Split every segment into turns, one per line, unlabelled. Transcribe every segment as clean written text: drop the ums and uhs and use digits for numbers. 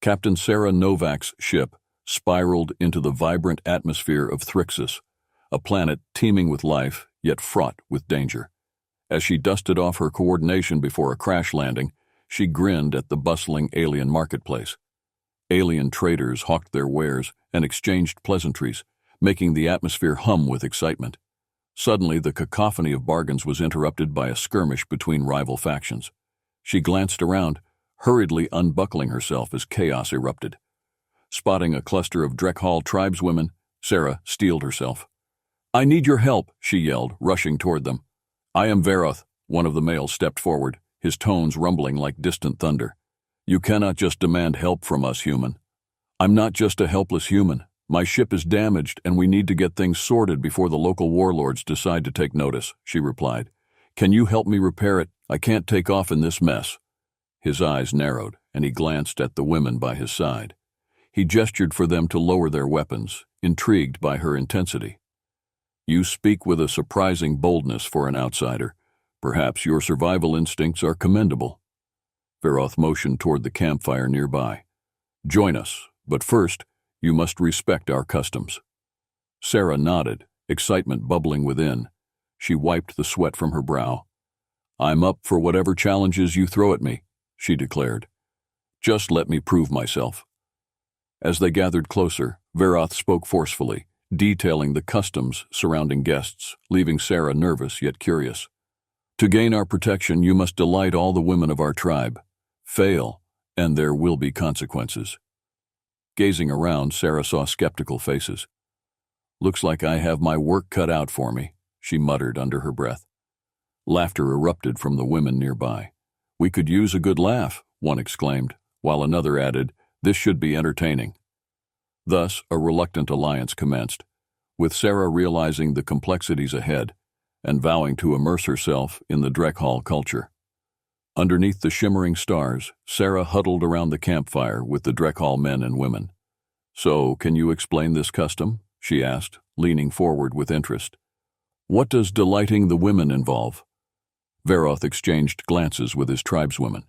Captain Sarah Novak's ship spiraled into the vibrant atmosphere of Thrixus, a planet teeming with life, yet fraught with danger. As she dusted off her coordination before a crash landing, she grinned at the bustling alien marketplace. Alien traders hawked their wares and exchanged pleasantries, making the atmosphere hum with excitement. Suddenly, the cacophony of bargains was interrupted by a skirmish between rival factions. She glanced around, hurriedly unbuckling herself as chaos erupted. Spotting a cluster of Drekhal tribeswomen, Sarah steeled herself. "I need your help," she yelled, rushing toward them. "I am Veroth," one of the males stepped forward, his tones rumbling like distant thunder. "You cannot just demand help from us, human." "I'm not just a helpless human. My ship is damaged and we need to get things sorted before the local warlords decide to take notice," she replied. "Can you help me repair it? I can't take off in this mess." His eyes narrowed, and he glanced at the women by his side. He gestured for them to lower their weapons, intrigued by her intensity. "You speak with a surprising boldness for an outsider. Perhaps your survival instincts are commendable." Veroth motioned toward the campfire nearby. "Join us, but first, you must respect our customs." Sarah nodded, excitement bubbling within. She wiped the sweat from her brow. "I'm up for whatever challenges you throw at me," she declared. "Just let me prove myself." As they gathered closer, Veroth spoke forcefully, detailing the customs surrounding guests, leaving Sarah nervous yet curious. "To gain our protection, you must delight all the women of our tribe. Fail, and there will be consequences." Gazing around, Sarah saw skeptical faces. "Looks like I have my work cut out for me," she muttered under her breath. Laughter erupted from the women nearby. "We could use a good laugh," one exclaimed, while another added, "This should be entertaining." Thus, a reluctant alliance commenced, with Sarah realizing the complexities ahead and vowing to immerse herself in the Drekhal culture. Underneath the shimmering stars, Sarah huddled around the campfire with the Drekhal men and women. "So, can you explain this custom?" she asked, leaning forward with interest. "What does delighting the women involve?" Veroth exchanged glances with his tribeswomen.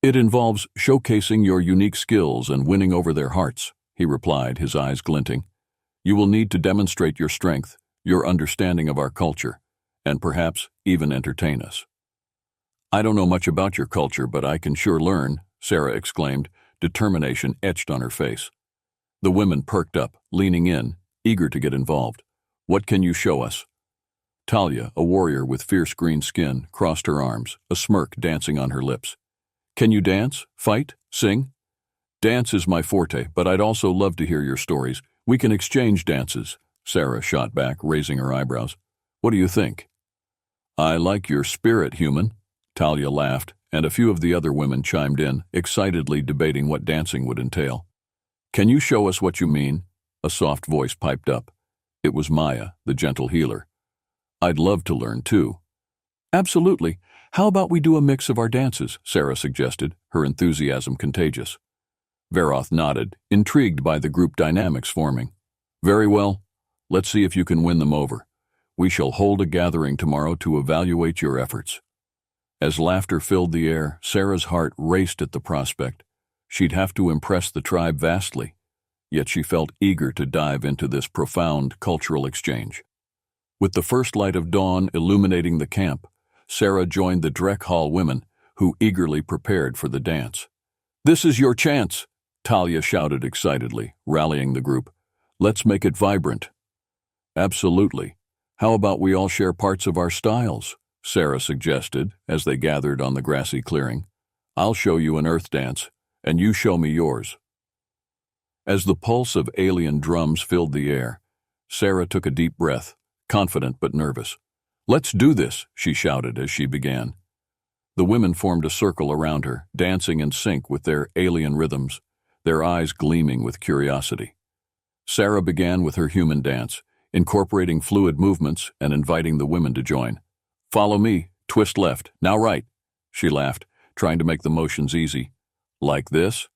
"It involves showcasing your unique skills and winning over their hearts," he replied, his eyes glinting. "You will need to demonstrate your strength, your understanding of our culture, and perhaps even entertain us." "I don't know much about your culture, but I can sure learn," Sarah exclaimed, determination etched on her face. The women perked up, leaning in, eager to get involved. "What can you show us?" Talia, a warrior with fierce green skin, crossed her arms, a smirk dancing on her lips. "Can you dance, fight, sing?" "Dance is my forte, but I'd also love to hear your stories. We can exchange dances," Sarah shot back, raising her eyebrows. "What do you think?" "I like your spirit, human," Talia laughed, and a few of the other women chimed in, excitedly debating what dancing would entail. "Can you show us what you mean?" A soft voice piped up. It was Maya, the gentle healer. "I'd love to learn, too." "Absolutely. How about we do a mix of our dances?" Sarah suggested, her enthusiasm contagious. Veroth nodded, intrigued by the group dynamics forming. "Very well. Let's see if you can win them over. We shall hold a gathering tomorrow to evaluate your efforts." As laughter filled the air, Sarah's heart raced at the prospect. She'd have to impress the tribe vastly, yet she felt eager to dive into this profound cultural exchange. With the first light of dawn illuminating the camp, Sarah joined the Drekhal women, who eagerly prepared for the dance. "This is your chance," Talia shouted excitedly, rallying the group. "Let's make it vibrant." "Absolutely. How about we all share parts of our styles?" Sarah suggested as they gathered on the grassy clearing. "I'll show you an earth dance, and you show me yours." As the pulse of alien drums filled the air, Sarah took a deep breath, confident but nervous. "Let's do this," she shouted as she began. The women formed a circle around her, dancing in sync with their alien rhythms, their eyes gleaming with curiosity. Sarah began with her human dance, incorporating fluid movements and inviting the women to join. "Follow me, twist left, now right," she laughed, trying to make the motions easy. "Like this?"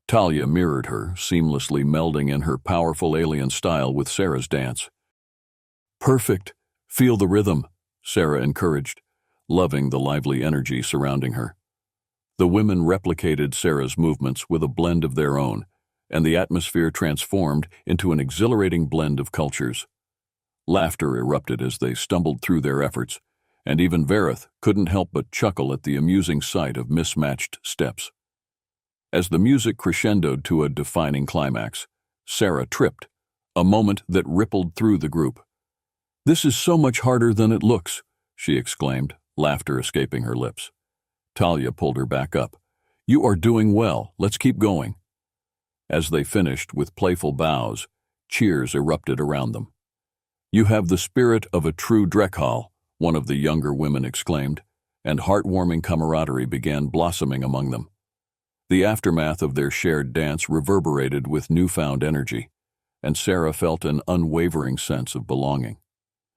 Talia mirrored her, seamlessly melding in her powerful alien style with Sarah's dance. "Perfect. Feel the rhythm," Sarah encouraged, loving the lively energy surrounding her. The women replicated Sarah's movements with a blend of their own, and the atmosphere transformed into an exhilarating blend of cultures. Laughter erupted as they stumbled through their efforts, and even Vareth couldn't help but chuckle at the amusing sight of mismatched steps. As the music crescendoed to a defining climax, Sarah tripped, a moment that rippled through the group. "This is so much harder than it looks," she exclaimed, laughter escaping her lips. Talia pulled her back up. "You are doing well. Let's keep going." As they finished with playful bows, cheers erupted around them. "You have the spirit of a true Dreckhall," one of the younger women exclaimed, and heartwarming camaraderie began blossoming among them. The aftermath of their shared dance reverberated with newfound energy, and Sarah felt an unwavering sense of belonging.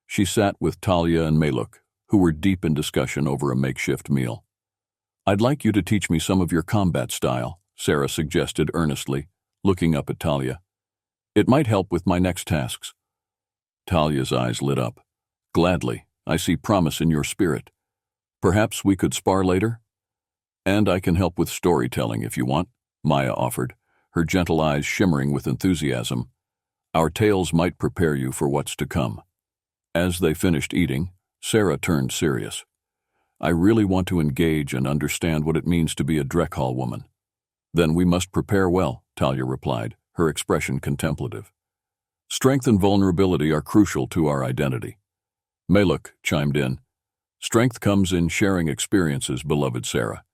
She sat with Talia and Maluk, who were deep in discussion over a makeshift meal. "I'd like you to teach me some of your combat style," Sarah suggested earnestly, looking up at Talia. "It might help with my next tasks." Talia's eyes lit up. "Gladly, I see promise in your spirit. Perhaps we could spar later?" "And I can help with storytelling if you want," Maya offered, her gentle eyes shimmering with enthusiasm. "Our tales might prepare you for what's to come." As they finished eating, Sarah turned serious. "I really want to engage and understand what it means to be a Dreckhall woman." "Then we must prepare well," Talia replied, her expression contemplative. "Strength and vulnerability are crucial to our identity." Maluk chimed in. "Strength comes in sharing experiences, beloved Sarah.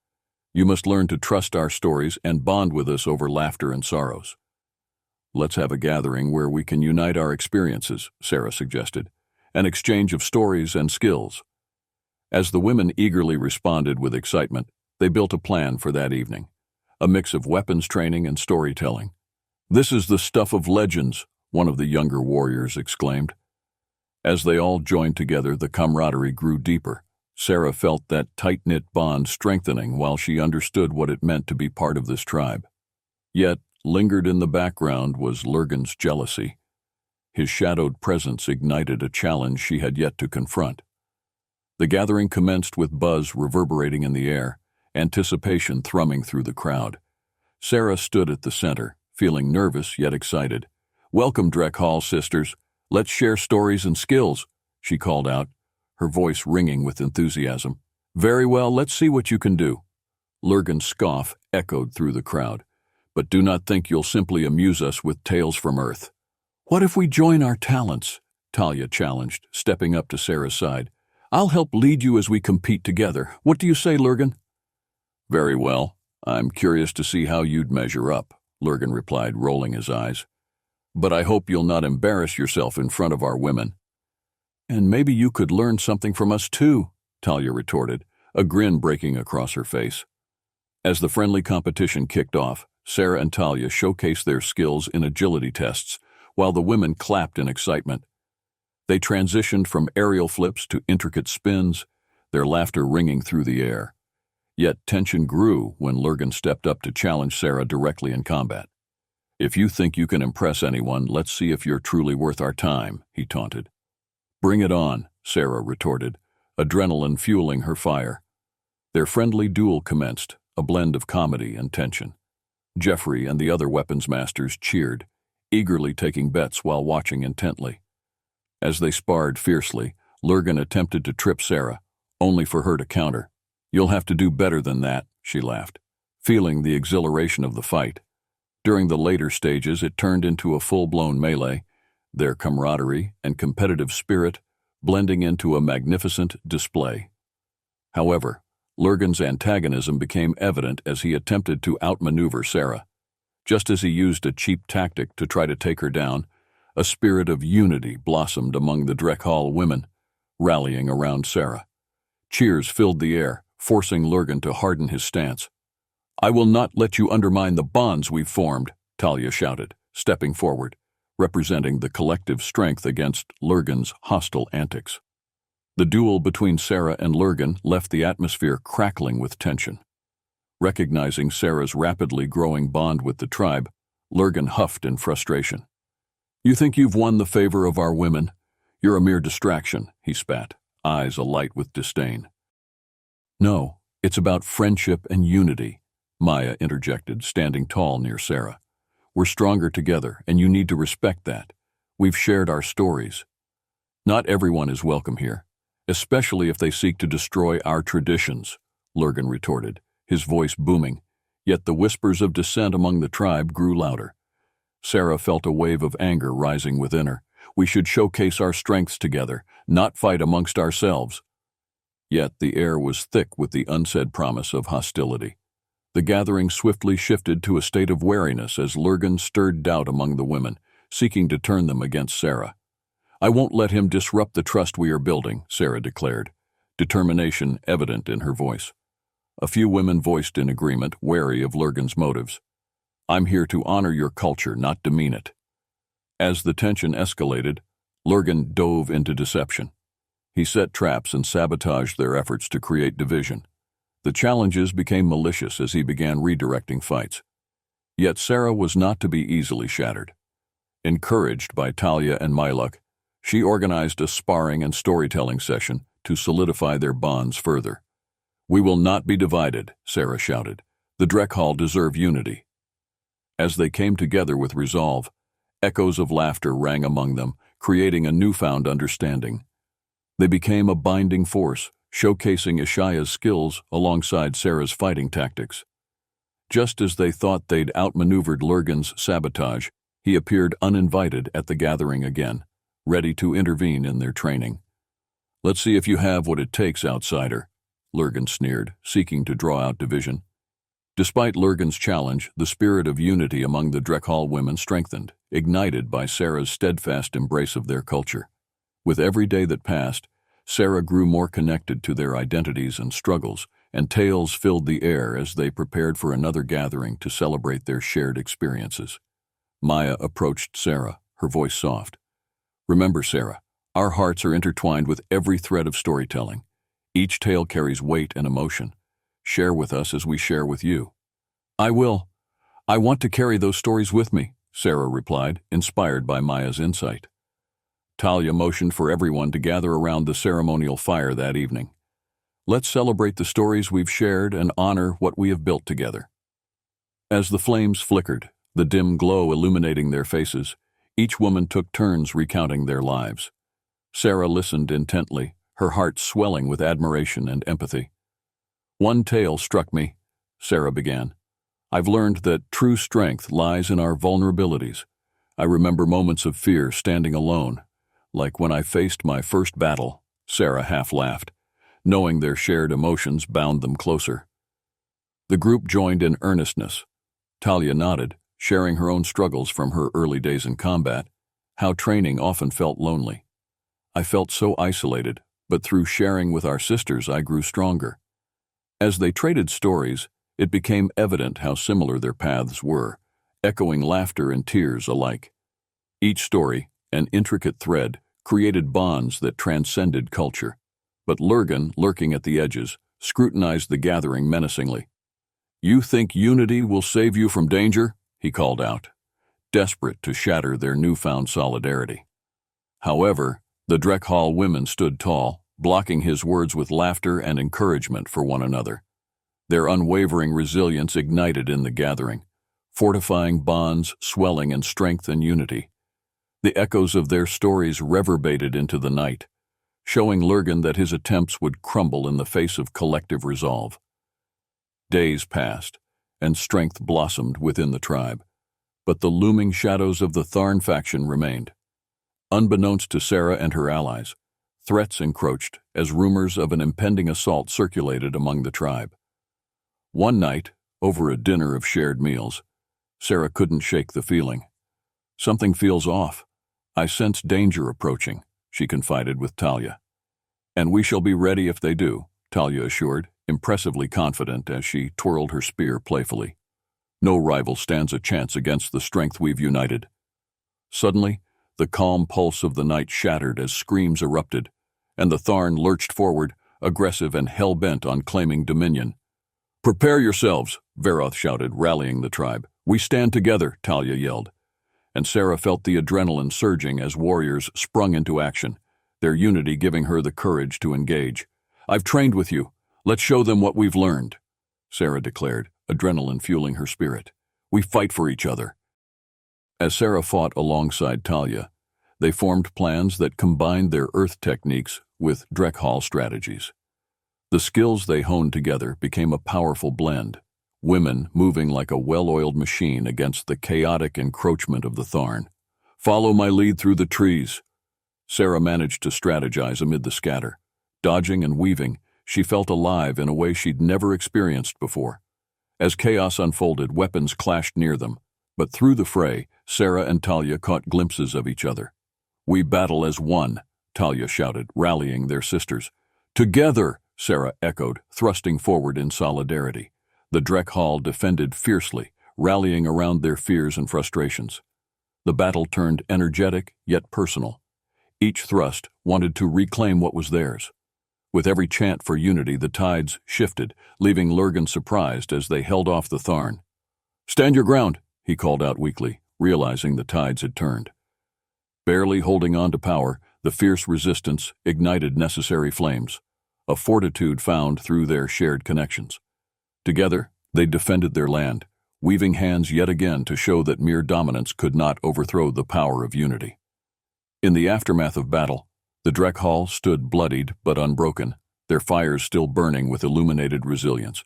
You must learn to trust our stories and bond with us over laughter and sorrows." "Let's have a gathering where we can unite our experiences," Sarah suggested, "an exchange of stories and skills." As the women eagerly responded with excitement, they built a plan for that evening, a mix of weapons training and storytelling. "This is the stuff of legends," one of the younger warriors exclaimed. As they all joined together, the camaraderie grew deeper. Sarah felt that tight-knit bond strengthening while she understood what it meant to be part of this tribe. Yet, lingered in the background was Lurgan's jealousy. His shadowed presence ignited a challenge she had yet to confront. The gathering commenced with buzz reverberating in the air, anticipation thrumming through the crowd. Sarah stood at the center, feeling nervous yet excited. "Welcome, Dreckhall sisters. Let's share stories and skills," she called out, her voice ringing with enthusiasm. "Very well, let's see what you can do." Lurgan's scoff echoed through the crowd. "But do not think you'll simply amuse us with tales from Earth." "What if we join our talents?" Talia challenged, stepping up to Sarah's side. "I'll help lead you as we compete together. What do you say, Lurgan?" "Very well. I'm curious to see how you'd measure up," Lurgan replied, rolling his eyes. "But I hope you'll not embarrass yourself in front of our women." "And maybe you could learn something from us too," Talia retorted, a grin breaking across her face. As the friendly competition kicked off, Sarah and Talia showcased their skills in agility tests, while the women clapped in excitement. They transitioned from aerial flips to intricate spins, their laughter ringing through the air. Yet tension grew when Lurgan stepped up to challenge Sarah directly in combat. "If you think you can impress anyone, let's see if you're truly worth our time," he taunted. "Bring it on," Sarah retorted, adrenaline fueling her fire. Their friendly duel commenced, a blend of comedy and tension. Jeffrey and the other weapons masters cheered, eagerly taking bets while watching intently. As they sparred fiercely, Lurgan attempted to trip Sarah, only for her to counter. "You'll have to do better than that," she laughed, feeling the exhilaration of the fight. During the later stages, it turned into a full-blown melee, their camaraderie and competitive spirit blending into a magnificent display. However, Lurgan's antagonism became evident as he attempted to outmaneuver Sarah. Just as he used a cheap tactic to try to take her down, a spirit of unity blossomed among the Dreckhall women, rallying around Sarah. Cheers filled the air, forcing Lurgan to harden his stance. "I will not let you undermine the bonds we've formed," Talia shouted, stepping forward, representing the collective strength against Lurgan's hostile antics. The duel between Sarah and Lurgan left the atmosphere crackling with tension. Recognizing Sarah's rapidly growing bond with the tribe, Lurgan huffed in frustration. "You think you've won the favor of our women? You're a mere distraction," he spat, eyes alight with disdain. "No, It's about friendship and unity, Maya interjected, standing tall near Sarah. We're stronger together, and you need to respect that. We've shared our stories. Not everyone is welcome here, especially if they seek to destroy our traditions, Lurgan retorted, his voice booming, yet the whispers of dissent among the tribe grew louder. Sarah felt a wave of anger rising within her. We should showcase our strengths together, not fight amongst ourselves. Yet the air was thick with the unsaid promise of hostility. The gathering swiftly shifted to a state of wariness as Lurgan stirred doubt among the women, seeking to turn them against Sarah. I won't let him disrupt the trust we are building, Sarah declared, determination evident in her voice. A few women voiced in agreement, wary of Lurgan's motives. I'm here to honor your culture, not demean it. As the tension escalated, Lurgan dove into deception. He set traps and sabotaged their efforts to create division. The challenges became malicious as he began redirecting fights. Yet Sarah was not to be easily shattered. Encouraged by Talia and Myluk, she organized a sparring and storytelling session to solidify their bonds further. We will not be divided, Sarah shouted. The Drekhall deserve unity. As they came together with resolve, echoes of laughter rang among them, creating a newfound understanding. They became a binding force, showcasing Ishaya's skills alongside Sarah's fighting tactics. Just as they thought they'd outmaneuvered Lurgan's sabotage, he appeared uninvited at the gathering again, ready to intervene in their training. Let's see if you have what it takes, outsider, Lurgan sneered, seeking to draw out division. Despite Lurgan's challenge, the spirit of unity among the Drekhall women strengthened, ignited by Sarah's steadfast embrace of their culture. With every day that passed, Sarah grew more connected to their identities and struggles, and tales filled the air as they prepared for another gathering to celebrate their shared experiences. Maya approached Sarah, her voice soft. Remember, Sarah, our hearts are intertwined with every thread of storytelling. Each tale carries weight and emotion. Share with us as we share with you. I will. I want to carry those stories with me, Sarah replied, inspired by Maya's insight. Talia motioned for everyone to gather around the ceremonial fire that evening. Let's celebrate the stories we've shared and honor what we have built together. As the flames flickered, the dim glow illuminating their faces, each woman took turns recounting their lives. Sarah listened intently, her heart swelling with admiration and empathy. One tale struck me, Sarah began. I've learned that true strength lies in our vulnerabilities. I remember moments of fear standing alone, like when I faced my first battle, Sarah half laughed, knowing their shared emotions bound them closer. The group joined in earnestness. Talia nodded, sharing her own struggles from her early days in combat, how training often felt lonely. I felt so isolated, but through sharing with our sisters I grew stronger. As they traded stories, it became evident how similar their paths were, echoing laughter and tears alike. Each story, an intricate thread, created bonds that transcended culture. But Lurgan, lurking at the edges, scrutinized the gathering menacingly. You think unity will save you from danger? He called out, desperate to shatter their newfound solidarity. However, the Drekhall women stood tall, blocking his words with laughter and encouragement for one another. Their unwavering resilience ignited in the gathering, fortifying bonds swelling in strength and unity. The echoes of their stories reverberated into the night, showing Lurgan that his attempts would crumble in the face of collective resolve. Days passed, and strength blossomed within the tribe, but the looming shadows of the Thorn faction remained. Unbeknownst to Sarah and her allies, threats encroached as rumors of an impending assault circulated among the tribe. One night, over a dinner of shared meals, Sarah couldn't shake the feeling. Something feels off. I sense danger approaching, she confided with Talia. And we shall be ready if they do, Talia assured, impressively confident as she twirled her spear playfully. No rival stands a chance against the strength we've united. Suddenly, the calm pulse of the night shattered as screams erupted, and the Thorn lurched forward, aggressive and hell-bent on claiming dominion. Prepare yourselves, Veroth shouted, rallying the tribe. We stand together, Talia yelled. And Sarah felt the adrenaline surging as warriors sprung into action, their unity giving her the courage to engage. I've trained with you. Let's show them what we've learned, Sarah declared, adrenaline fueling her spirit. We fight for each other. As Sarah fought alongside Talia, they formed plans that combined their earth techniques with Dreckhall strategies. The skills they honed together became a powerful blend, women moving like a well-oiled machine against the chaotic encroachment of the Thorn. Follow my lead through the trees. Sarah managed to strategize amid the scatter. Dodging and weaving, she felt alive in a way she'd never experienced before. As chaos unfolded, weapons clashed near them, but through the fray, Sarah and Talia caught glimpses of each other. We battle as one, Talia shouted, rallying their sisters. Together, Sarah echoed, thrusting forward in solidarity. The Dreckhall defended fiercely, rallying around their fears and frustrations. The battle turned energetic yet personal. Each thrust wanted to reclaim what was theirs. With every chant for unity, the tides shifted, leaving Lurgan surprised as they held off the Thorn. Stand your ground, he called out weakly, realizing the tides had turned. Barely holding on to power, the fierce resistance ignited necessary flames, a fortitude found through their shared connections. Together, they defended their land, weaving hands yet again to show that mere dominance could not overthrow the power of unity. In the aftermath of battle, the Dreckhall stood bloodied but unbroken, their fires still burning with illuminated resilience.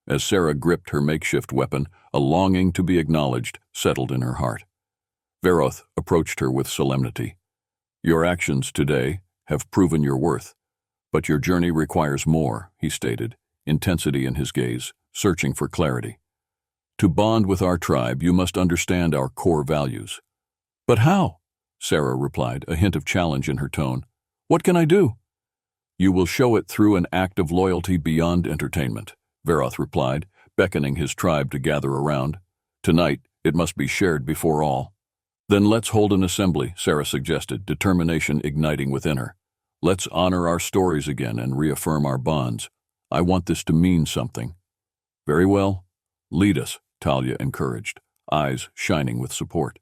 As Sarah gripped her makeshift weapon, a longing to be acknowledged settled in her heart. Veroth approached her with solemnity. Your actions today have proven your worth, but your journey requires more, he stated, intensity in his gaze, searching for clarity. To bond with our tribe, you must understand our core values. But how? Sarah replied, a hint of challenge in her tone. What can I do? You will show it through an act of loyalty beyond entertainment, Veroth replied, beckoning his tribe to gather around. Tonight, it must be shared before all. Then let's hold an assembly, Sarah suggested, determination igniting within her. Let's honor our stories again and reaffirm our bonds. I want this to mean something. Very well. Lead us, Talia encouraged, eyes shining with support.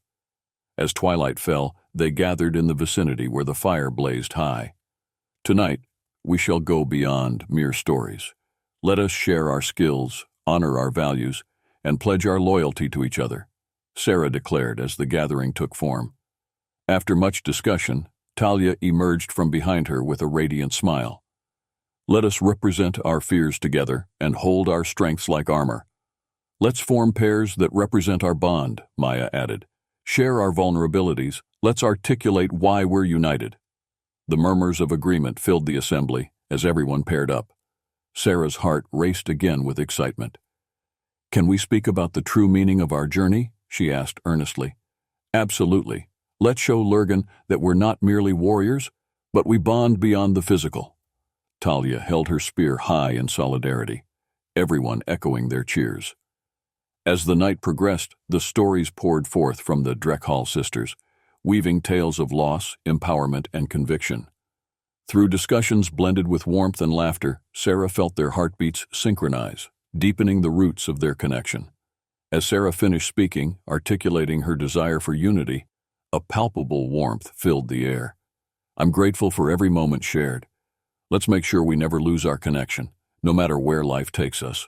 As twilight fell, they gathered in the vicinity where the fire blazed high. Tonight, we shall go beyond mere stories. Let us share our skills, honor our values, and pledge our loyalty to each other, Sarah declared as the gathering took form. After much discussion, Talia emerged from behind her with a radiant smile. Let us represent our fears together and hold our strengths like armor. Let's form pairs that represent our bond, Maya added. Share our vulnerabilities. Let's articulate why we're united. The murmurs of agreement filled the assembly as everyone paired up. Sarah's heart raced again with excitement. Can we speak about the true meaning of our journey? She asked earnestly. Absolutely. Let's show Lurgan that we're not merely warriors, but we bond beyond the physical. Talia held her spear high in solidarity, everyone echoing their cheers. As the night progressed, the stories poured forth from the Dreckhall sisters, weaving tales of loss, empowerment, and conviction. Through discussions blended with warmth and laughter, Sarah felt their heartbeats synchronize, deepening the roots of their connection. As Sarah finished speaking, articulating her desire for unity, a palpable warmth filled the air. I'm grateful for every moment shared. Let's make sure we never lose our connection, no matter where life takes us.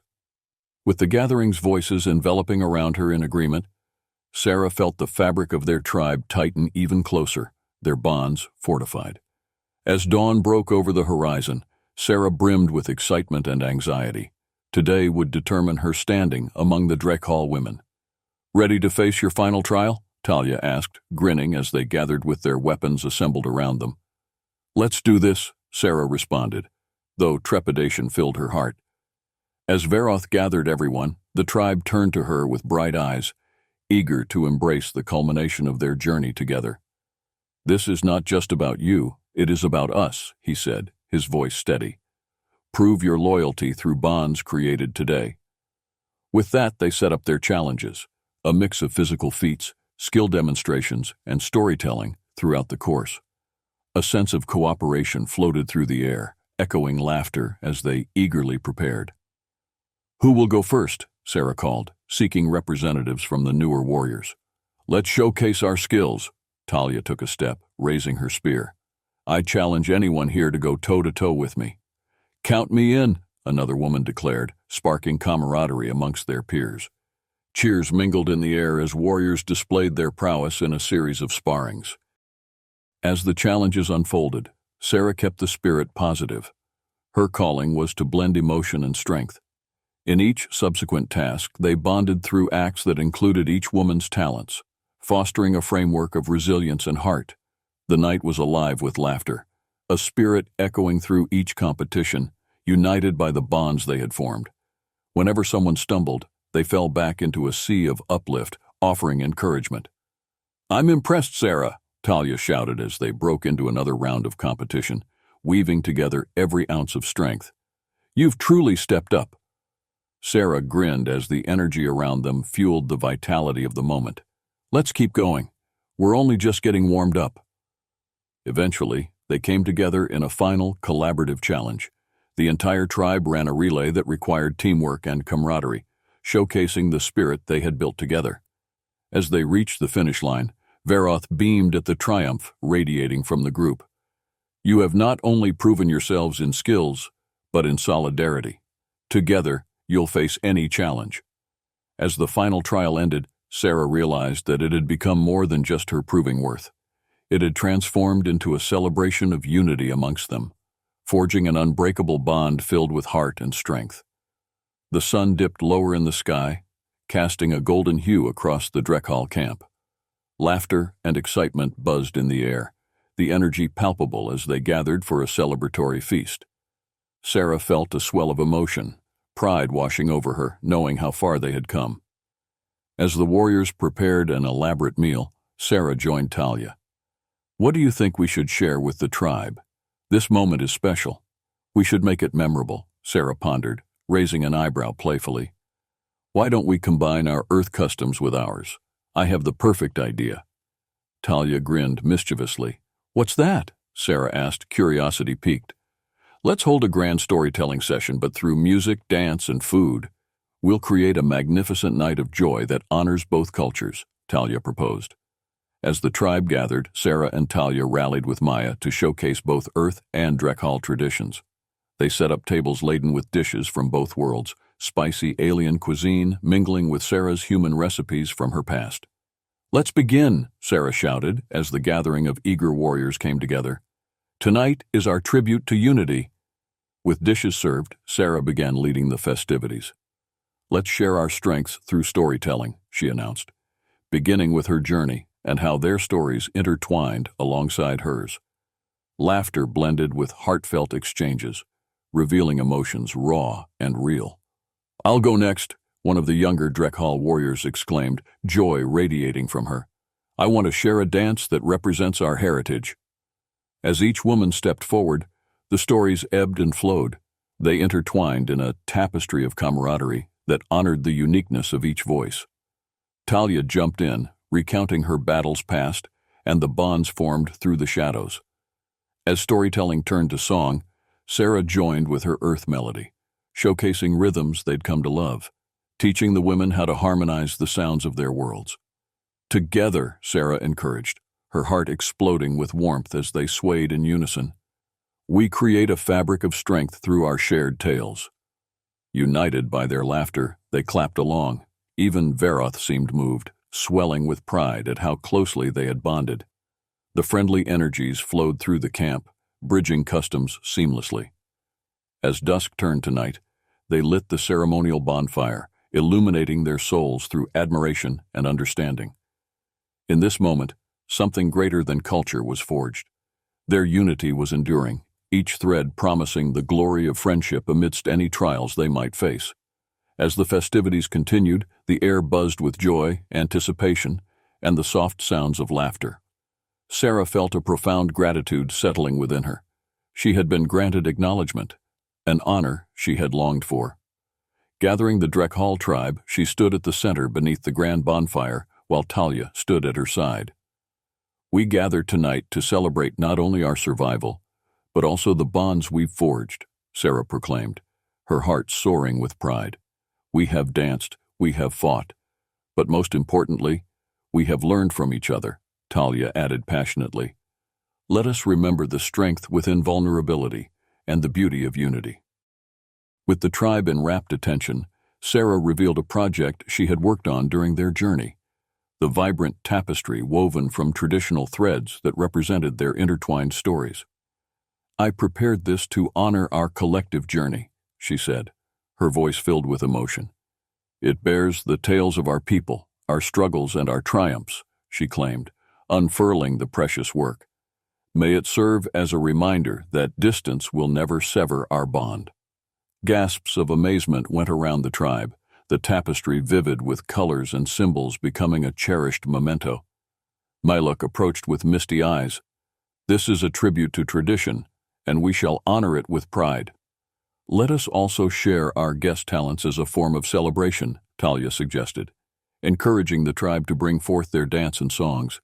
With the gathering's voices enveloping around her in agreement, Sarah felt the fabric of their tribe tighten even closer, their bonds fortified. As dawn broke over the horizon, Sarah brimmed with excitement and anxiety. Today would determine her standing among the Dreckhall women. Ready to face your final trial? Talia asked, grinning as they gathered with their weapons assembled around them. Let's do this, Sarah responded, though trepidation filled her heart. As Veroth gathered everyone, the tribe turned to her with bright eyes, eager to embrace the culmination of their journey together. This is not just about you, it is about us, he said, his voice steady. Prove your loyalty through bonds created today. With that, they set up their challenges, a mix of physical feats, skill demonstrations, and storytelling throughout the course. A sense of cooperation floated through the air, echoing laughter as they eagerly prepared. Who will go first? Sarah called, seeking representatives from the newer warriors. Let's showcase our skills. Talia took a step, raising her spear. I challenge anyone here to go toe-to-toe with me. Count me in, another woman declared, sparking camaraderie amongst their peers. Cheers mingled in the air as warriors displayed their prowess in a series of sparrings. As the challenges unfolded, Sarah kept the spirit positive. Her calling was to blend emotion and strength. In each subsequent task, they bonded through acts that included each woman's talents, fostering a framework of resilience and heart. The night was alive with laughter, a spirit echoing through each competition, united by the bonds they had formed. Whenever someone stumbled, they fell back into a sea of uplift, offering encouragement. "I'm impressed, Sarah," Talia shouted as they broke into another round of competition, weaving together every ounce of strength. "You've truly stepped up." Sarah grinned as the energy around them fueled the vitality of the moment. "Let's keep going. We're only just getting warmed up." Eventually, they came together in a final, collaborative challenge. The entire tribe ran a relay that required teamwork and camaraderie, showcasing the spirit they had built together. As they reached the finish line, Veroth beamed at the triumph radiating from the group. "You have not only proven yourselves in skills, but in solidarity. Together, you'll face any challenge." As the final trial ended, Sarah realized that it had become more than just her proving worth. It had transformed into a celebration of unity amongst them, forging an unbreakable bond filled with heart and strength. The sun dipped lower in the sky, casting a golden hue across the Drekhal camp. Laughter and excitement buzzed in the air, the energy palpable as they gathered for a celebratory feast. Sarah felt a swell of emotion, pride washing over her, knowing how far they had come. As the warriors prepared an elaborate meal, Sarah joined Talia. "What do you think we should share with the tribe? This moment is special. We should make it memorable," Sarah pondered, raising an eyebrow playfully. "Why don't we combine our Earth customs with ours? I have the perfect idea." Talia grinned mischievously. "What's that?" Sarah asked, curiosity piqued. "Let's hold a grand storytelling session, but through music, dance, and food. We'll create a magnificent night of joy that honors both cultures," Talia proposed. As the tribe gathered, Sarah and Talia rallied with Maya to showcase both Earth and Drekhal traditions. They set up tables laden with dishes from both worlds, spicy alien cuisine mingling with Sarah's human recipes from her past. "Let's begin," Sarah shouted as the gathering of eager warriors came together. "Tonight is our tribute to unity." With dishes served, Sarah began leading the festivities. "Let's share our strengths through storytelling," she announced, beginning with her journey and how their stories intertwined alongside hers. Laughter blended with heartfelt exchanges, revealing emotions raw and real. "I'll go next," one of the younger Drekhal warriors exclaimed, joy radiating from her. "I want to share a dance that represents our heritage." As each woman stepped forward, the stories ebbed and flowed. They intertwined in a tapestry of camaraderie that honored the uniqueness of each voice. Talia jumped in, recounting her battles past and the bonds formed through the shadows. As storytelling turned to song, Sarah joined with her Earth melody, showcasing rhythms they'd come to love, teaching the women how to harmonize the sounds of their worlds. "Together," Sarah encouraged, her heart exploding with warmth as they swayed in unison. "We create a fabric of strength through our shared tales." United by their laughter, they clapped along. Even Veroth seemed moved, swelling with pride at how closely they had bonded. The friendly energies flowed through the camp, bridging customs seamlessly. As dusk turned to night, they lit the ceremonial bonfire, illuminating their souls through admiration and understanding. In this moment, something greater than culture was forged. Their unity was enduring, each thread promising the glory of friendship amidst any trials they might face. As the festivities continued, the air buzzed with joy, anticipation, and the soft sounds of laughter. Sarah felt a profound gratitude settling within her. She had been granted acknowledgement, an honor she had longed for. Gathering the Drekhal tribe, she stood at the center beneath the grand bonfire while Talia stood at her side. "We gather tonight to celebrate not only our survival, but also the bonds we've forged," Sarah proclaimed, her heart soaring with pride. "We have danced, we have fought, but most importantly, we have learned from each other," Talia added passionately. "Let us remember the strength within vulnerability and the beauty of unity." With the tribe in rapt attention, Sarah revealed a project she had worked on during their journey. The vibrant tapestry woven from traditional threads that represented their intertwined stories. "I prepared this to honor our collective journey," she said, her voice filled with emotion. "It bears the tales of our people, our struggles and our triumphs," she claimed, unfurling the precious work. "May it serve as a reminder that distance will never sever our bond." Gasps of amazement went around the tribe, the tapestry vivid with colors and symbols becoming a cherished memento. Myluk approached with misty eyes. "This is a tribute to tradition, and we shall honor it with pride." "Let us also share our guest talents as a form of celebration," Talia suggested, encouraging the tribe to bring forth their dance and songs.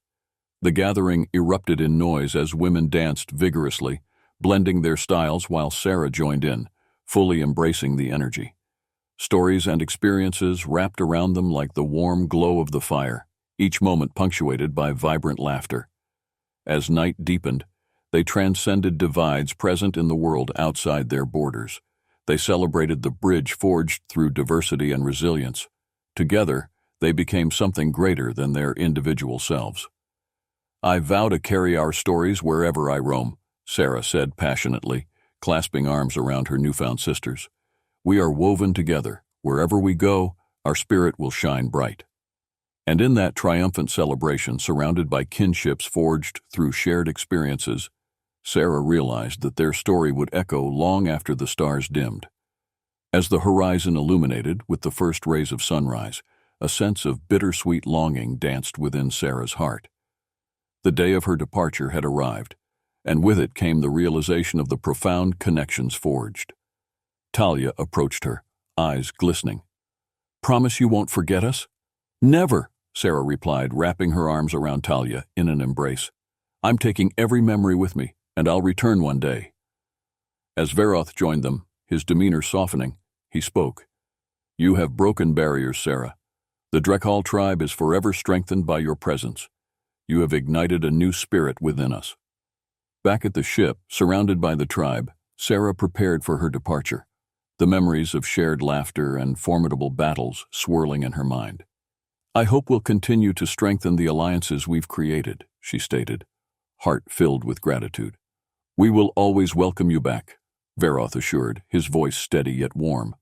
The gathering erupted in noise as women danced vigorously, blending their styles while Sarah joined in, fully embracing the energy. Stories and experiences wrapped around them like the warm glow of the fire, each moment punctuated by vibrant laughter. As night deepened, they transcended divides present in the world outside their borders. They celebrated the bridge forged through diversity and resilience. Together, they became something greater than their individual selves. "I vow to carry our stories wherever I roam," Sarah said passionately, clasping arms around her newfound sisters. "We are woven together. Wherever we go, our spirit will shine bright." And in that triumphant celebration, surrounded by kinships forged through shared experiences, Sarah realized that their story would echo long after the stars dimmed. As the horizon illuminated with the first rays of sunrise, a sense of bittersweet longing danced within Sarah's heart. The day of her departure had arrived, and with it came the realization of the profound connections forged. Talia approached her, eyes glistening. "Promise you won't forget us?" "Never," Sarah replied, wrapping her arms around Talia in an embrace. "I'm taking every memory with me, and I'll return one day." As Veroth joined them, his demeanor softening, he spoke. "You have broken barriers, Sarah. The Drekhal tribe is forever strengthened by your presence. You have ignited a new spirit within us." Back at the ship, surrounded by the tribe, Sarah prepared for her departure, the memories of shared laughter and formidable battles swirling in her mind. "I hope we'll continue to strengthen the alliances we've created," she stated, heart filled with gratitude. "We will always welcome you back," Veroth assured, his voice steady yet warm.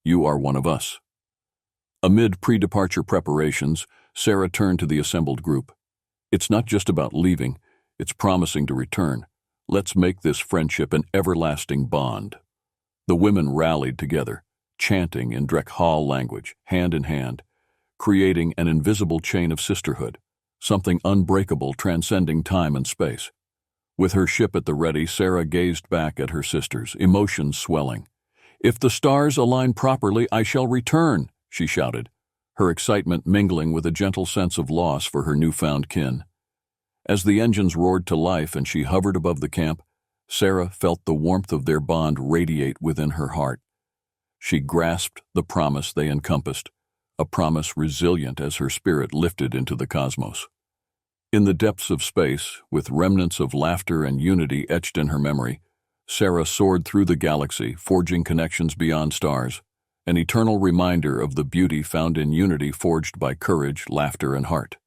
"You are one of us." Amid pre-departure preparations, Sarah turned to the assembled group. "It's not just about leaving, it's promising to return. Let's make this friendship an everlasting bond." The women rallied together, chanting in Drekhal language, hand in hand, creating an invisible chain of sisterhood, something unbreakable transcending time and space. With her ship at the ready, Sarah gazed back at her sisters, emotions swelling. "If the stars align properly, I shall return," she shouted, her excitement mingling with a gentle sense of loss for her newfound kin. As the engines roared to life and she hovered above the camp, Sarah felt the warmth of their bond radiate within her heart. She grasped the promise they encompassed, a promise resilient as her spirit lifted into the cosmos. In the depths of space, with remnants of laughter and unity etched in her memory, Sarah soared through the galaxy, forging connections beyond stars, an eternal reminder of the beauty found in unity forged by courage, laughter, and heart.